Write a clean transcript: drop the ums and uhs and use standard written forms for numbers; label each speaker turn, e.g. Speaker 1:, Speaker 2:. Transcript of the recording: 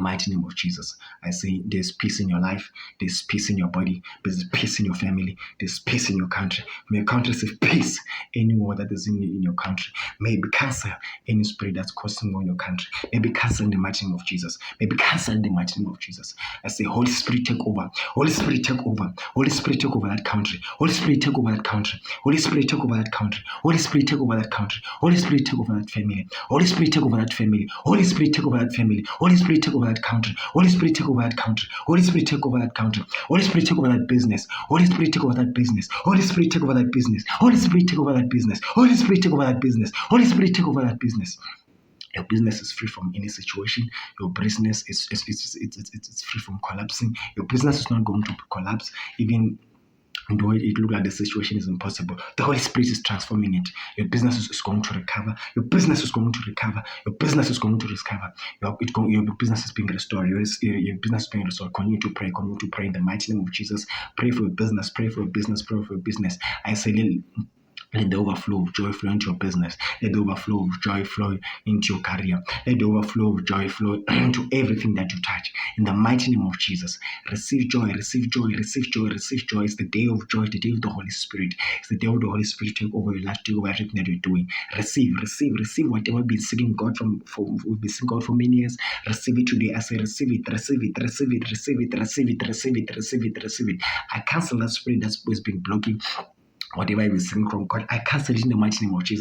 Speaker 1: Mighty name of Jesus. I say there's peace in your life, there's peace in your body, there's peace in your family, there's peace in your country. May your country receive peace. Any war that is in your country, may it be cancelled. Any spirit that's causing war in your country, may it be cancelled in the mighty name of Jesus. May it be cancelled in the mighty name of Jesus. I say, Holy Spirit, take over. Holy Spirit, take over. Holy Spirit, take over that country. Holy Spirit, take over that country. Holy Spirit, take over that country. Holy Spirit, take over that country. Holy Spirit, take over that family. Holy Spirit, take over that family. Holy Spirit, take over that family. Holy Spirit, take over that country. Holy Spirit, take over that country. Holy Spirit, take over that country. Holy Spirit, take over that business. Holy Spirit, take over that business. Holy Spirit, take over that business. Holy Spirit, take over that business. Holy Spirit, take over that business. Holy Spirit, take over that business. Your business is free from any situation. Your business is free from collapsing. Your business is not going to collapse, even though it looks like the situation is impossible. The Holy Spirit is transforming it. Your business is going to recover. Your business is going to recover. Your business is going to recover. Your business is being restored. Your business is being restored. Continue to pray. Continue to pray in the mighty name of Jesus. Pray for your business. Pray for your business. Pray for your business. I say, let the overflow of joy flow into your business. Let the overflow of joy flow into your career. Let the overflow of joy flow into everything that you touch. In the mighty name of Jesus, receive joy, receive joy, receive joy, receive joy. It's the day of joy, the day of the Holy Spirit. It's the day of the Holy Spirit. Take over your life, take over everything that you're doing. Receive whatever we've been seeking God we've been seeking God for many years. Receive it today. I say receive it, receive it, receive it, receive it, receive it, receive it, receive it, receive it. I cancel that spirit that's been blocking whatever I was seeking from God. I cancel it in the mighty name of Jesus.